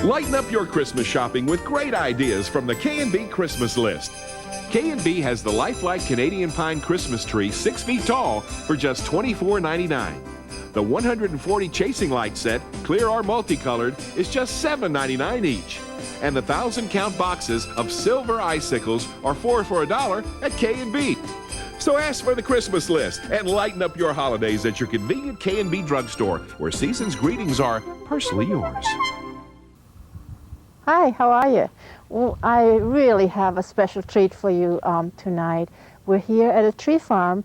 Lighten up your Christmas shopping with great ideas from the K&B Christmas list. K&B has the lifelike Canadian pine Christmas tree 6 feet tall for just $24.99. The 140 chasing light set, clear or multicolored, is just $7.99 each. And the 1,000-count boxes of silver icicles are 4 for $1 at K&B. So ask for the Christmas list and lighten up your holidays at your convenient K&B drugstore, where season's greetings are personally yours. Hi, how are you? Well, I really have a special treat for you tonight. We're here at a tree farm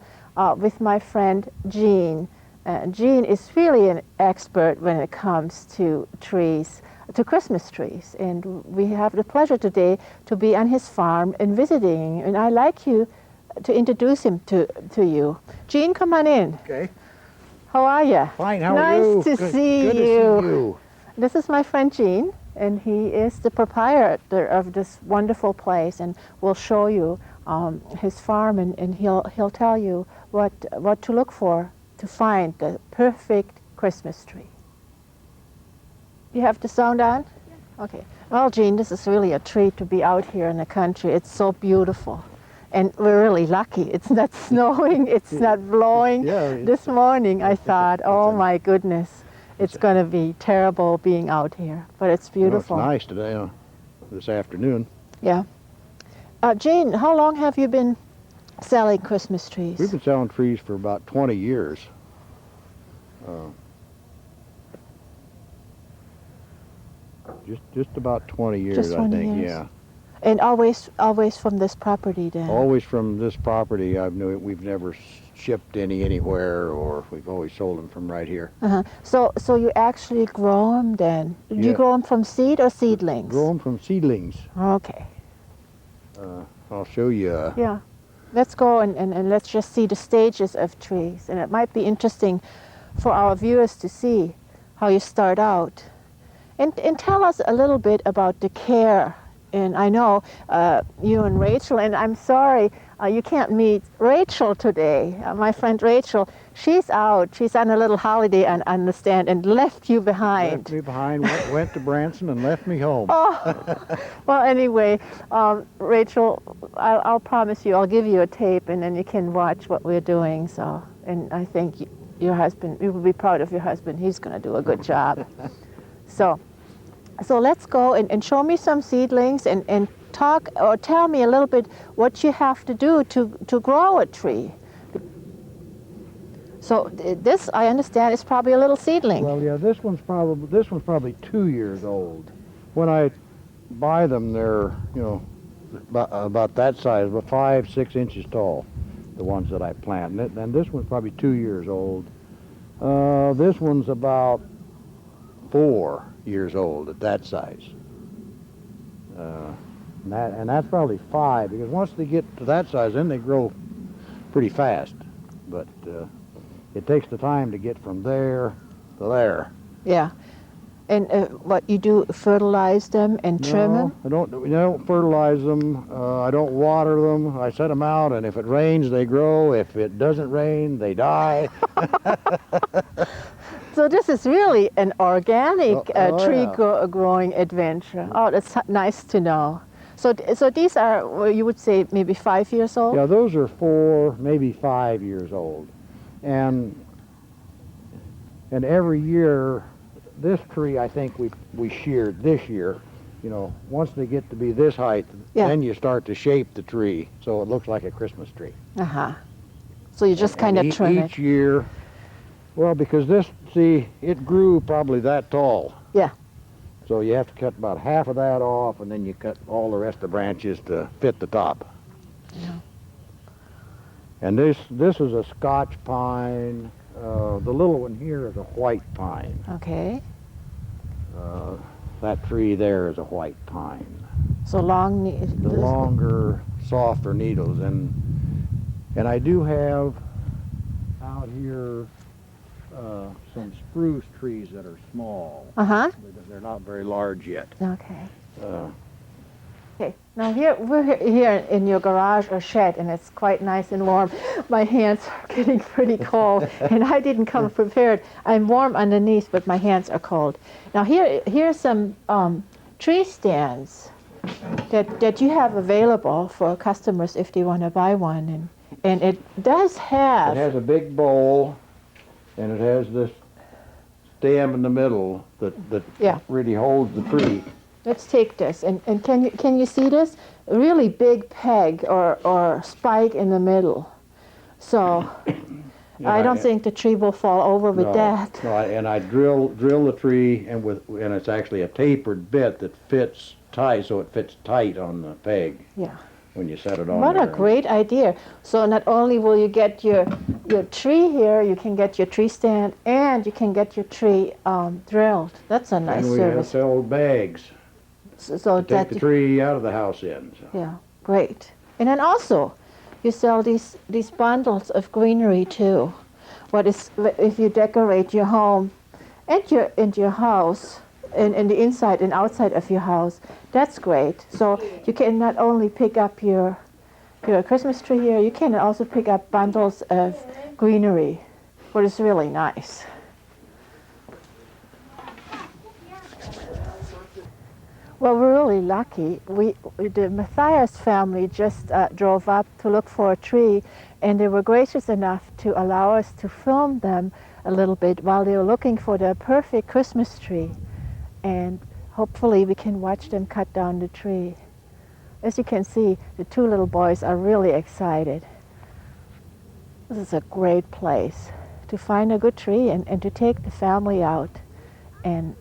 with my friend Jean. Jean is really an expert when it comes to trees, to Christmas trees. And we have the pleasure today to be on his farm and visiting. And I'd like you to introduce him to you. Jean, come on in. Okay. How are you? Fine, how are you? Nice to see you. Good to see you. This is my friend Jean, and he is the proprietor of this wonderful place, and we'll show you his farm, and he'll tell you what to look for to find the perfect Christmas tree. You have the sound on? Okay. Well, Jean, this is really a treat to be out here in the country. It's so beautiful. And we're really lucky. It's not snowing, it's not blowing. Yeah, this morning I thought, oh my goodness, it's going to be terrible being out here. But it's beautiful. Well, it's nice today, this afternoon. Yeah. Jean, how long have you been selling Christmas trees? We've been selling trees for about 20 years. Just about 20 years, Just 20 I think, years. yeah. And always from this property then? Always from this property. We've never shipped anywhere, or we've always sold them from right here. Uh-huh. So you actually grow them then? Do you grow them from seed or seedlings? Grow them from seedlings. Okay. I'll show you. Yeah. Let's go and let's just see the stages of trees. And it might be interesting for our viewers to see how you start out. And tell us a little bit about the care. And I know you and Rachel, and I'm sorry you can't meet Rachel today. My friend Rachel, she's out. She's on a little holiday, I understand, and left you behind. Left me behind, went to Branson and left me home. Oh, well, anyway, Rachel, I'll promise you, I'll give you a tape, and then you can watch what we're doing. So, and I think your husband, you will be proud of your husband. He's going to do a good job. So let's go and show me some seedlings and talk or tell me a little bit what you have to do to grow a tree. So this, I understand, is probably a little seedling. Well, yeah, this one's probably 2 years old. When I buy them, they're about that size, about 5-6 inches tall. The ones that I plant, and this one's probably 2 years old. This one's about 4 years old at that size. And that's probably 5, because once they get to that size, then they grow pretty fast. But it takes the time to get from there to there. Yeah. And what you do, fertilize them and trim them? I don't fertilize them. I don't water them. I set them out, and if it rains, they grow. If it doesn't rain, they die. So this is really an organic tree yeah. growing adventure. Oh, that's nice to know. So these are, well, you would say, maybe 5 years old? Yeah, those are 4, maybe 5 years old. And every year, this tree, I think we sheared this year. Once they get to be this height, then you start to shape the tree so it looks like a Christmas tree. Uh-huh. So you just kind of trim it. Each year, well, because it grew probably that tall. Yeah. So you have to cut about half of that off, and then you cut all the rest of the branches to fit the top. Yeah. And this is a Scotch pine. The little one here is a white pine. Okay. That tree there is a white pine. So long. The longer, softer needles, and I do have out here some spruce trees that are small. Uh-huh. They're not very large yet. Okay. Okay. Now we're here in your garage or shed, and it's quite nice and warm. My hands are getting pretty cold, and I didn't come prepared. I'm warm underneath, but my hands are cold. Now here's some tree stands that you have available for customers if they want to buy one, and it does have. It has a big bowl, and it has this stem in the middle that Yeah. really holds the tree. Let's take this, and can you see this? A really big peg or spike in the middle. So I don't think the tree will fall over with that. No, and I drill the tree, and it's actually a tapered bit that fits tight, so it fits tight on the peg. Yeah. When you set it on What there. a great idea. So not only will you get your tree here, you can get your tree stand, and you can get your tree drilled. That's a nice and we service. have sell bags So to that take the tree out of the house in. So. Yeah, great. And then also, you sell these bundles of greenery too. What is if you decorate your home and your house and the inside and outside of your house? That's great. So you can not only pick up your Christmas tree here, you can also pick up bundles of greenery, what is really nice. Well, we're really lucky. The Matthias family just drove up to look for a tree, and they were gracious enough to allow us to film them a little bit while they were looking for the perfect Christmas tree. And hopefully we can watch them cut down the tree. As you can see, the two little boys are really excited. This is a great place to find a good tree and to take the family out and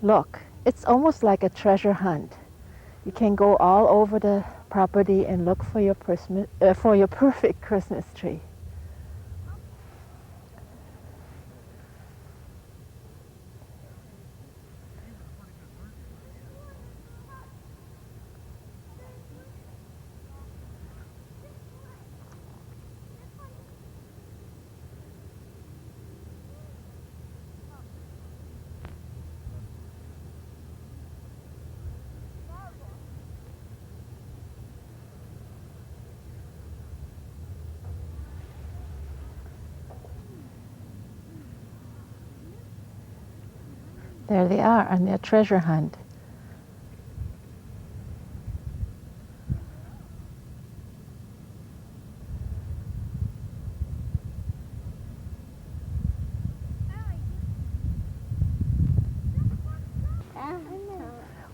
look. It's almost like a treasure hunt. You can go all over the property and look for your perfect Christmas tree. There they are on their treasure hunt.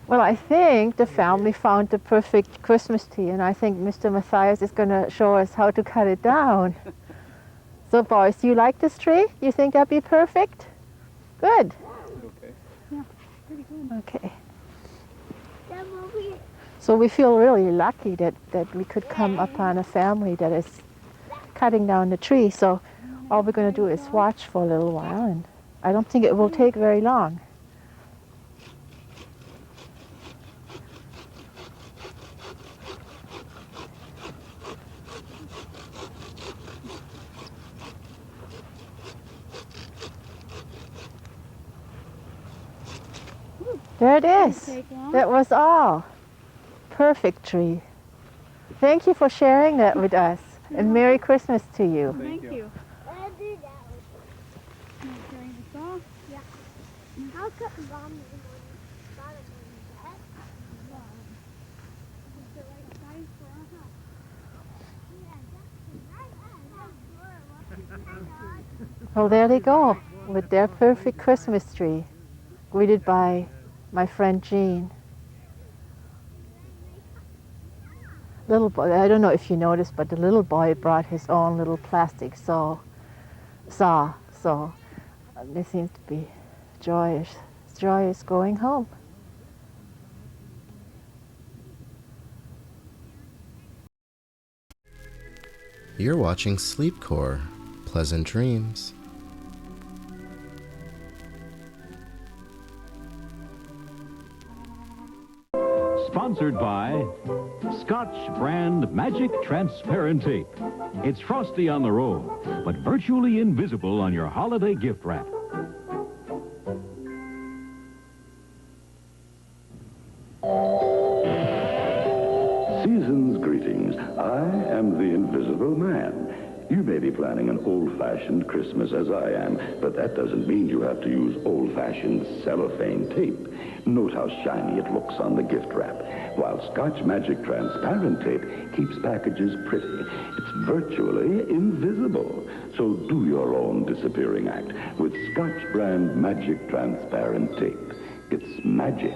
Well, I think the family found the perfect Christmas tree, and I think Mr. Matthias is going to show us how to cut it down. So, boys, do you like this tree? You think that'd be perfect? Good. Okay. Yeah, pretty good. Okay. So we feel really lucky that we could come upon a family that is cutting down the tree. So all we're going to do is watch for a little while, and I don't think it will take very long. There it is. That was all. Perfect tree. Thank you for sharing that with us. And Merry Christmas to you. Thank you. Well, there they go with their perfect Christmas tree, greeted by my friend Jean. Little boy, I don't know if you noticed, but the little boy brought his own little plastic saw. So they seem to be joyous going home. You're watching Sleepcore. Pleasant dreams. Sponsored by Scotch brand Magic Transparent Tape. It's frosty on the roll, but virtually invisible on your holiday gift wrap. Season's greetings. I am the Invisible Man, You may be planning an old-fashioned Christmas as I am, but that doesn't mean you have to use old-fashioned cellophane tape. Note how shiny it looks on the gift wrap, while Scotch Magic transparent tape keeps packages pretty. It's virtually invisible. So do your own disappearing act with Scotch brand Magic transparent tape. It's magic.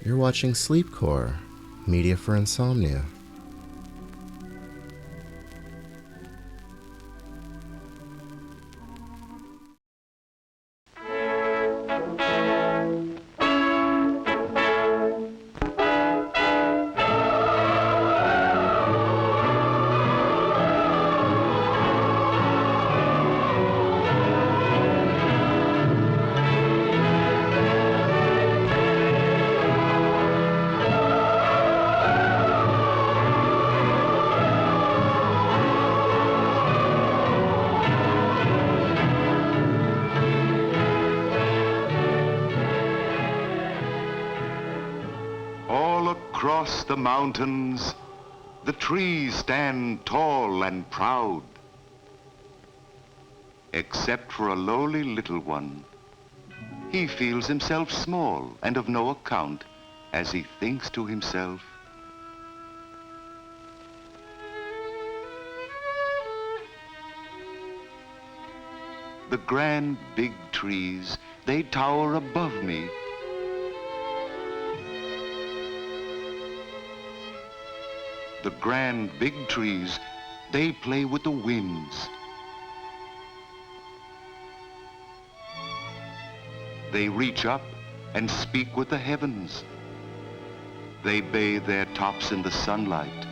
You're watching Sleepcore, media for insomnia. Across the mountains, the trees stand tall and proud, except for a lowly little one. He feels himself small and of no account as he thinks to himself, the grand big trees, they tower above me. The grand big trees, they play with the winds. They reach up and speak with the heavens. They bathe their tops in the sunlight.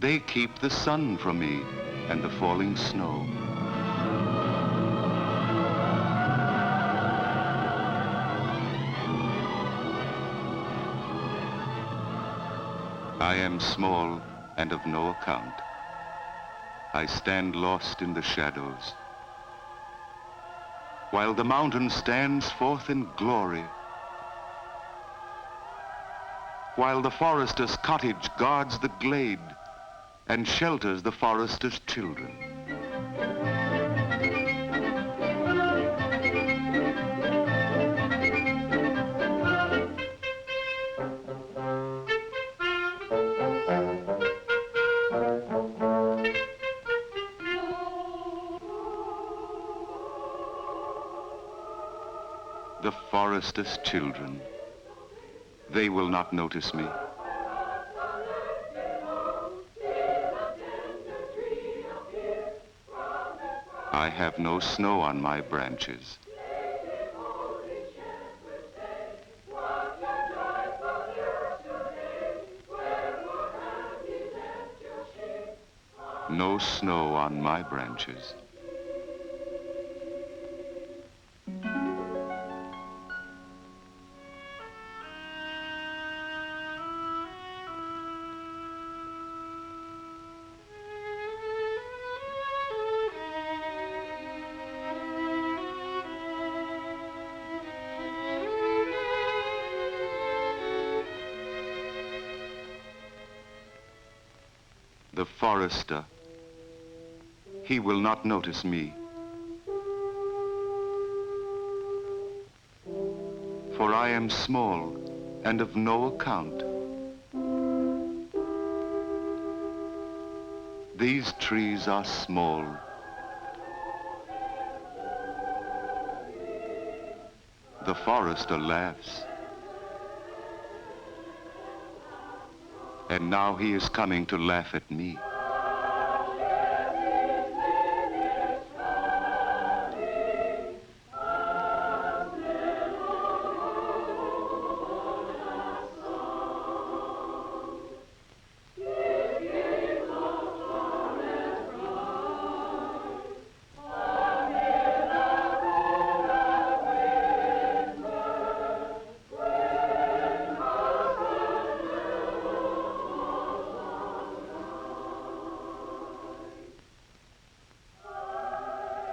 They keep the sun from me and the falling snow. I am small and of no account. I stand lost in the shadows, while the mountain stands forth in glory, while the forester's cottage guards the glade and shelters the forester's children. The forester's children, they will not notice me. I have no snow on my branches. No snow on my branches. The forester, he will not notice me. For I am small and of no account. These trees are small. The forester laughs. And now he is coming to laugh at me.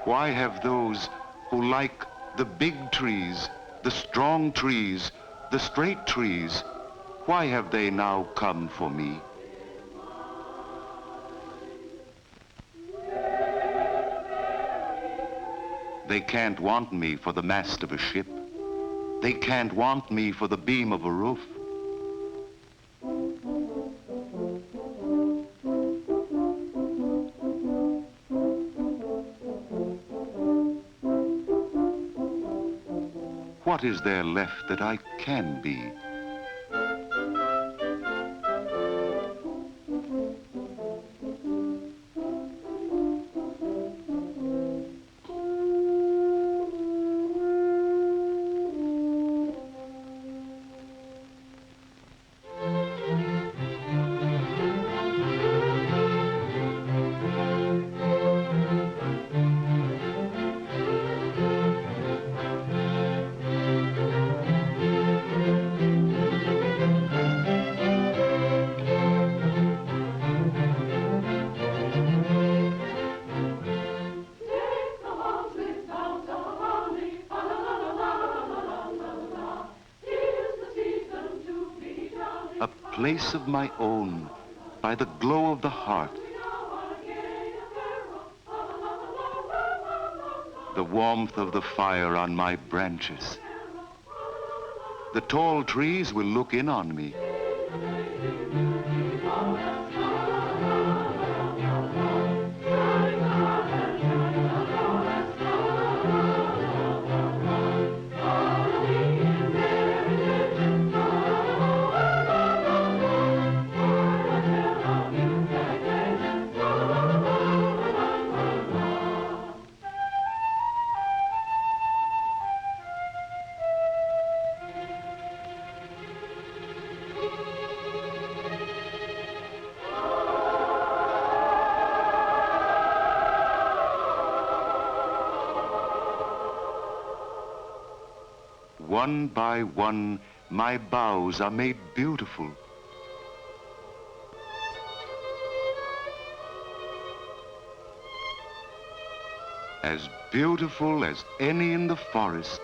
Why have those who like the big trees, the strong trees, the straight trees, why have they now come for me? They can't want me for the mast of a ship. They can't want me for the beam of a roof. what is there left that I can be? A place of my own, by the glow of the heart. The warmth of the fire on my branches. The tall trees will look in on me. One by one, my boughs are made beautiful. As beautiful as any in the forest.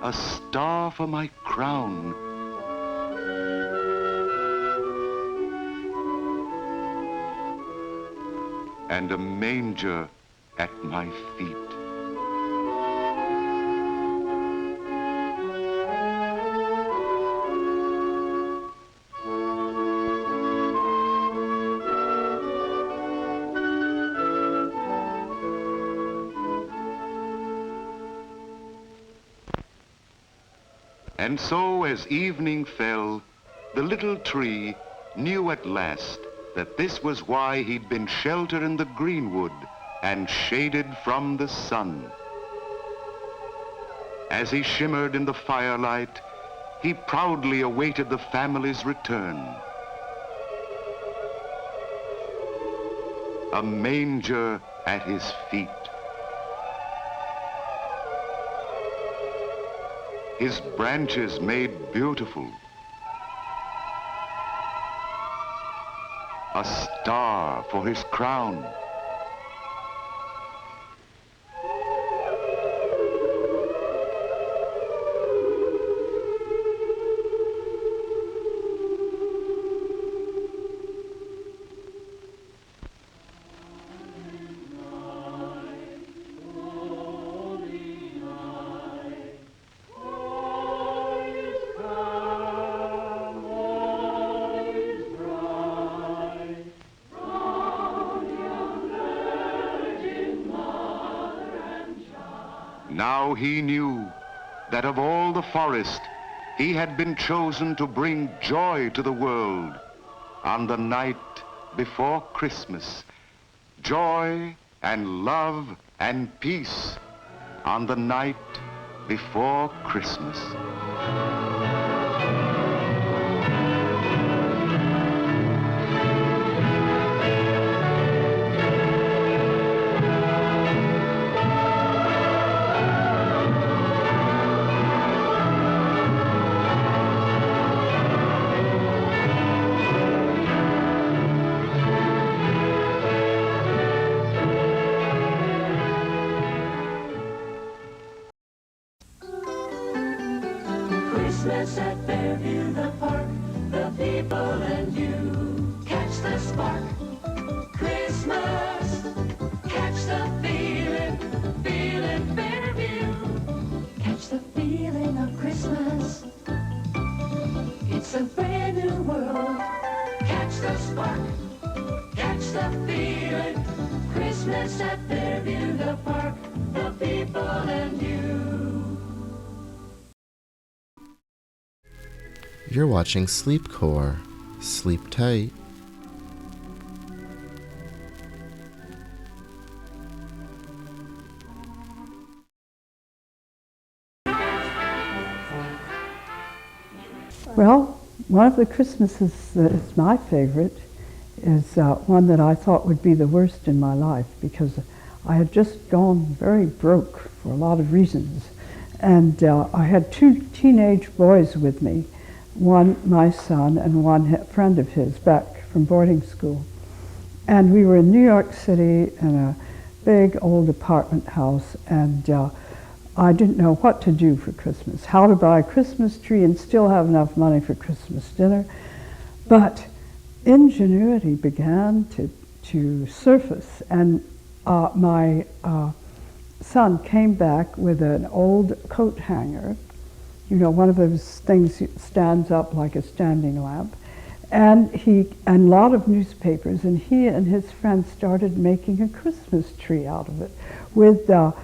A star for my crown. And a manger at my feet. And so, as evening fell, the little tree knew at last that this was why he'd been sheltered in the greenwood and shaded from the sun. As he shimmered in the firelight, he proudly awaited the family's return. A manger at his feet. His branches made beautiful. A star for his crown. Now he knew that of all the forest, he had been chosen to bring joy to the world on the night before Christmas. Joy and love and peace on the night before Christmas. Christmas at Fairview, the park, the people and you. Catch the spark, Christmas. Catch the feeling, feeling Fairview. Catch the feeling of Christmas. It's a brand new world. Catch the spark, catch the feeling. Christmas at Fairview, the park, the people and you. You're watching Sleepcore. Sleep tight. Well, one of the Christmases that is my favorite is one that I thought would be the worst in my life because I had just gone very broke for a lot of reasons. And I had two teenage boys with me, one my son and one friend of his back from boarding school. And we were in New York City in a big old apartment house, and I didn't know what to do for Christmas, how to buy a Christmas tree and still have enough money for Christmas dinner. But ingenuity began to surface, and my son came back with an old coat hanger, you know, one of those things that stands up like a standing lamp, and a lot of newspapers, and he and his friends started making a Christmas tree out of it with a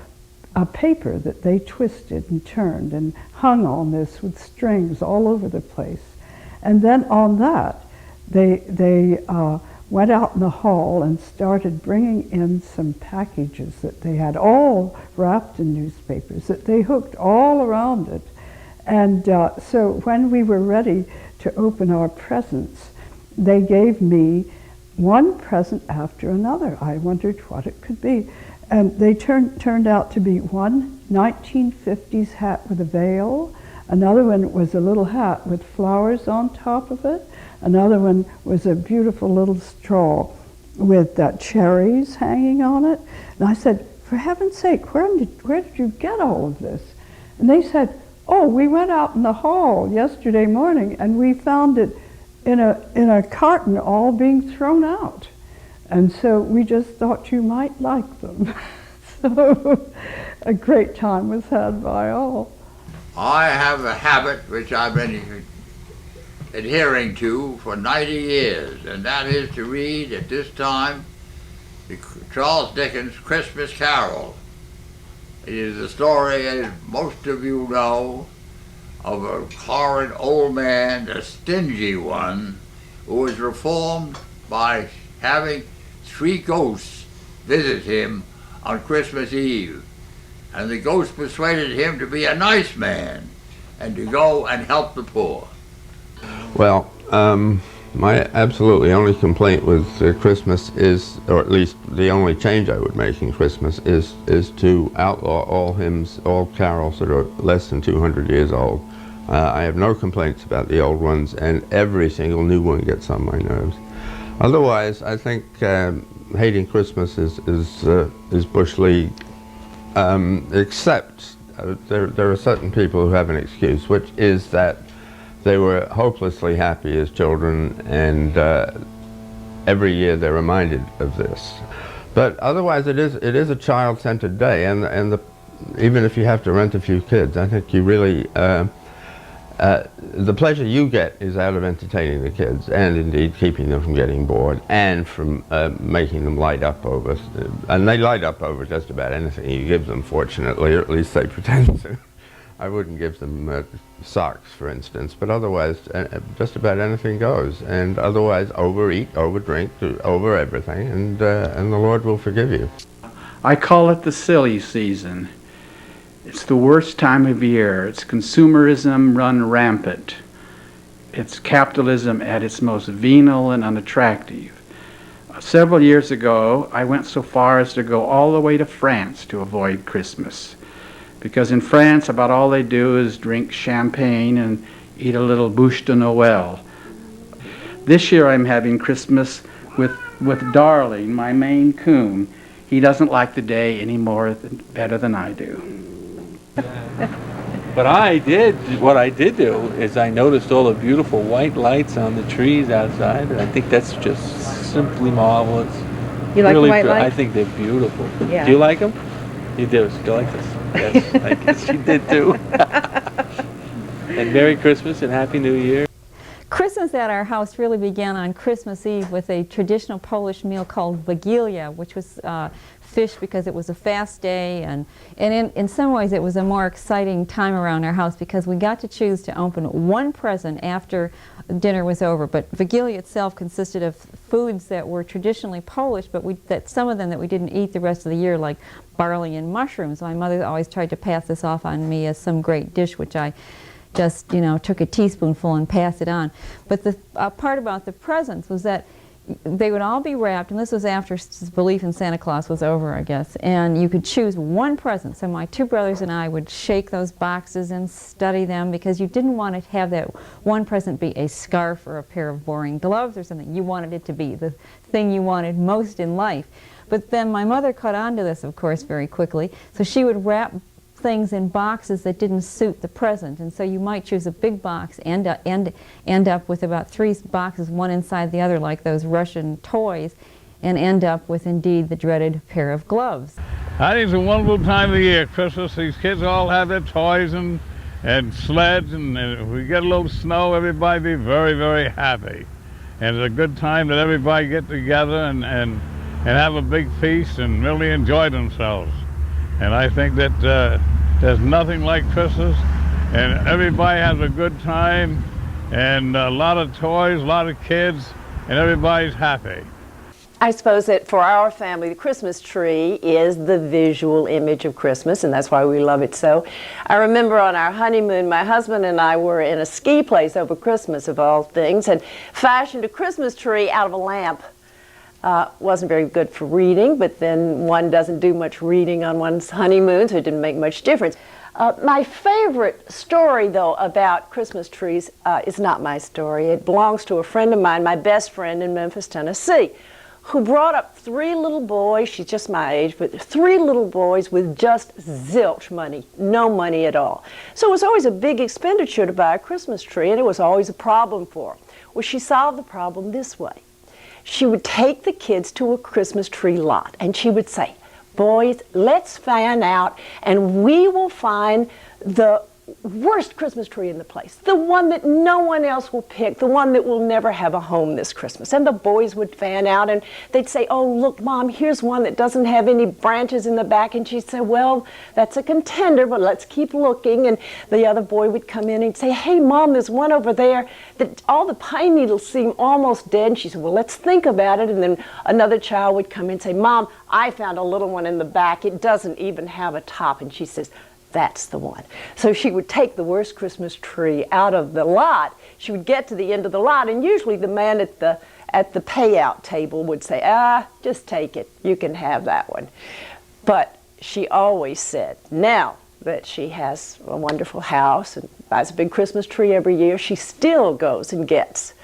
paper that they twisted and turned and hung on this with strings all over the place. And then on that, they went out in the hall and started bringing in some packages that they had all wrapped in newspapers that they hooked all around it. And so when we were ready to open our presents, they gave me one present after another. I wondered what it could be. And they turned out to be one 1950s hat with a veil. Another one was a little hat with flowers on top of it. Another one was a beautiful little straw with cherries hanging on it. And I said, for heaven's sake, where did you get all of this? And they said, oh, we went out in the hall yesterday morning and we found it in a carton all being thrown out. And so we just thought you might like them. So a great time was had by all. I have a habit which I've been adhering to for 90 years, and that is to read at this time Charles Dickens' Christmas Carol. It is a story, as most of you know, of a horrid old man, a stingy one, who was reformed by having 3 ghosts visit him on Christmas Eve. And the ghost persuaded him to be a nice man and to go and help the poor. Well, my absolutely only complaint with Christmas is, or at least the only change I would make in Christmas is to outlaw all hymns, all carols that are less than 200 years old. I have no complaints about the old ones, and every single new one gets on my nerves. Otherwise, I think hating Christmas is Bush League, except there are certain people who have an excuse, which is that they were hopelessly happy as children, and every year they're reminded of this. But otherwise, it is a child-centered day, and even if you have to rent a few kids, I think you really the pleasure you get is out of entertaining the kids, and indeed keeping them from getting bored, and from making them light up over, and they light up over just about anything you give them, fortunately, or at least they pretend to. I wouldn't give them socks, for instance, but otherwise just about anything goes, and otherwise overeat, overdrink, over everything, and the Lord will forgive you. I call it the silly season. It's the worst time of year. It's consumerism run rampant. It's capitalism at its most venal and unattractive. Several years ago, I went so far as to go all the way to France to avoid Christmas. Because in France, about all they do is drink champagne and eat a little bûche de Noël. This year I'm having Christmas with Darling, my Maine Coon. He doesn't like the day any more better than I do. But what I did do is I noticed all the beautiful white lights on the trees outside, and I think that's just simply marvelous. You like the white lights? I think they're beautiful. Yeah. Do you like them? You do. Do you like this? Yes, I guess you did too. And Merry Christmas and Happy New Year. Christmas at our house really began on Christmas Eve with a traditional Polish meal called Wigilia, which was fish because it was a fast day, and in some ways it was a more exciting time around our house because we got to choose to open one present after dinner was over. But Wigilia itself consisted of foods that were traditionally Polish, but some of them that we didn't eat the rest of the year, like barley and mushrooms. My mother always tried to pass this off on me as some great dish, which I just, took a teaspoonful and passed it on. But the part about the presents was that they would all be wrapped, and this was after belief in Santa Claus was over, I guess, and you could choose one present. So my two brothers and I would shake those boxes and study them because you didn't want to have that one present be a scarf or a pair of boring gloves or something. You wanted it to be the thing you wanted most in life. But then my mother caught on to this, of course, very quickly, so she would wrap things in boxes that didn't suit the present, and so you might choose a big box and end up with about 3 boxes, one inside the other, like those Russian toys, and end up with indeed the dreaded pair of gloves. I think it's a wonderful time of the year, Christmas. These kids all have their toys and sleds, and if we get a little snow, everybody be very, very happy. And it's a good time that everybody get together and have a big feast and really enjoy themselves. And I think that there's nothing like Christmas, and everybody has a good time, and a lot of toys, a lot of kids, and everybody's happy. I suppose that for our family, the Christmas tree is the visual image of Christmas, and that's why we love it so. I remember on our honeymoon, my husband and I were in a ski place over Christmas, of all things, and fashioned a Christmas tree out of a lamp. Wasn't very good for reading, but then one doesn't do much reading on one's honeymoon, so it didn't make much difference. My favorite story, though, about Christmas trees is not my story. It belongs to a friend of mine, my best friend in Memphis, Tennessee, who brought up 3 little boys, she's just my age, but 3 little boys with just zilch money, no money at all. So it was always a big expenditure to buy a Christmas tree, and it was always a problem for her. Well, she solved the problem this way. She would take the kids to a Christmas tree lot, and she would say, boys, let's fan out, and we will find the worst Christmas tree in the place, the one that no one else will pick, the one that will never have a home this Christmas. And the boys would fan out, and they'd say, oh, look, Mom, here's one that doesn't have any branches in the back. And she'd say, well, that's a contender, but let's keep looking. And the other boy would come in and say, hey, Mom, there's one over there that all the pine needles seem almost dead. And she said, well, let's think about it. And then another child would come in and say, Mom, I found a little one in the back. It doesn't even have a top. And she says, that's the one. So she would take the worst Christmas tree out of the lot. She would get to the end of the lot, and usually the man at the payout table would say, just take it. You can have that one. But she always said, now that she has a wonderful house and buys a big Christmas tree every year, she still goes and gets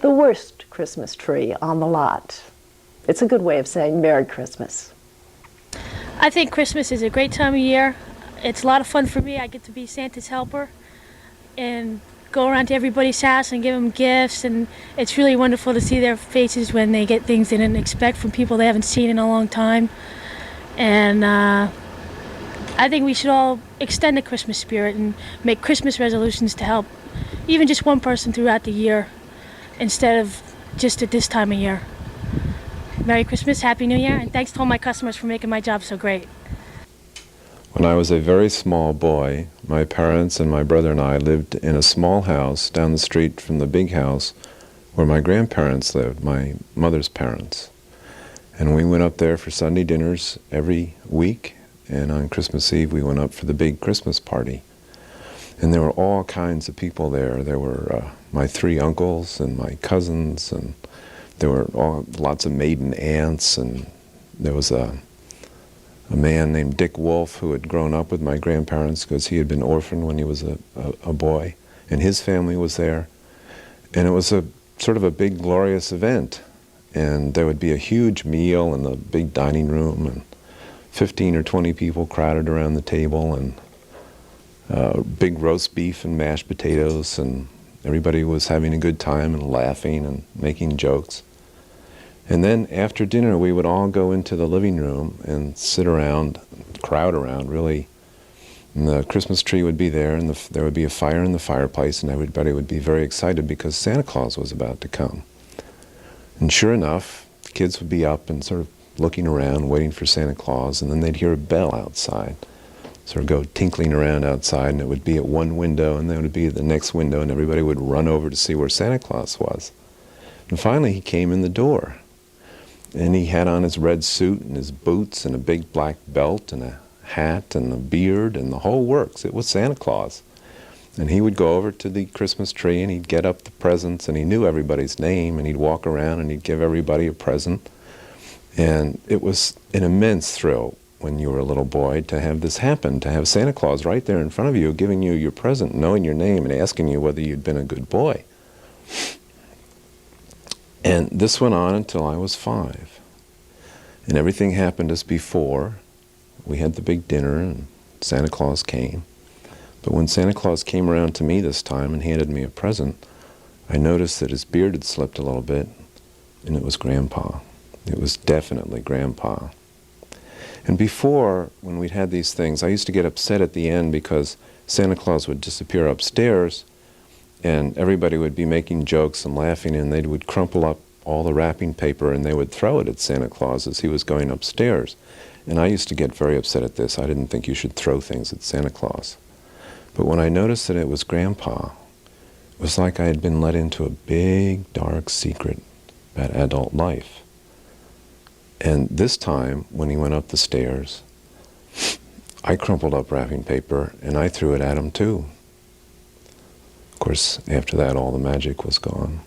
the worst Christmas tree on the lot. It's a good way of saying Merry Christmas. I think Christmas is a great time of year. It's a lot of fun for me. I get to be Santa's helper and go around to everybody's house and give them gifts, and it's really wonderful to see their faces when they get things they didn't expect from people they haven't seen in a long time. And I think we should all extend the Christmas spirit and make Christmas resolutions to help even just one person throughout the year instead of just at this time of year. Merry Christmas, Happy New Year, and thanks to all my customers for making my job so great. When I was a very small boy, my parents and my brother and I lived in a small house down the street from the big house where my grandparents lived, my mother's parents. And we went up there for Sunday dinners every week, and on Christmas Eve we went up for the big Christmas party. And there were all kinds of people there. There were my 3 uncles and my cousins, and there were lots of maiden aunts, and there was a man named Dick Wolf who had grown up with my grandparents because he had been orphaned when he was a boy, and his family was there. And it was a sort of a big glorious event, and there would be a huge meal in the big dining room, and 15 or 20 people crowded around the table, and big roast beef and mashed potatoes, and everybody was having a good time and laughing and making jokes. And then after dinner, we would all go into the living room and sit around, crowd around, really. And the Christmas tree would be there, and there would be a fire in the fireplace, and everybody would be very excited because Santa Claus was about to come. And sure enough, the kids would be up and sort of looking around, waiting for Santa Claus, and then they'd hear a bell outside, sort of go tinkling around outside, and it would be at one window, and then it would be at the next window, and everybody would run over to see where Santa Claus was. And finally, he came in the door. And he had on his red suit and his boots and a big black belt and a hat and a beard and the whole works. It was Santa Claus. And he would go over to the Christmas tree and he'd get up the presents, and he knew everybody's name, and he'd walk around and he'd give everybody a present. And it was an immense thrill when you were a little boy to have this happen, to have Santa Claus right there in front of you giving you your present, knowing your name and asking you whether you'd been a good boy. And this went on until I was 5. And everything happened as before. We had the big dinner and Santa Claus came. But when Santa Claus came around to me this time and handed me a present, I noticed that his beard had slipped a little bit, and it was Grandpa. It was definitely Grandpa. And before, when we'd had these things, I used to get upset at the end because Santa Claus would disappear upstairs, and everybody would be making jokes and laughing, and they would crumple up all the wrapping paper and they would throw it at Santa Claus as he was going upstairs. And I used to get very upset at this. I didn't think you should throw things at Santa Claus. But when I noticed that it was Grandpa, it was like I had been let into a big, dark secret about adult life. And this time, when he went up the stairs, I crumpled up wrapping paper and I threw it at him too. Of course, after that, all the magic was gone.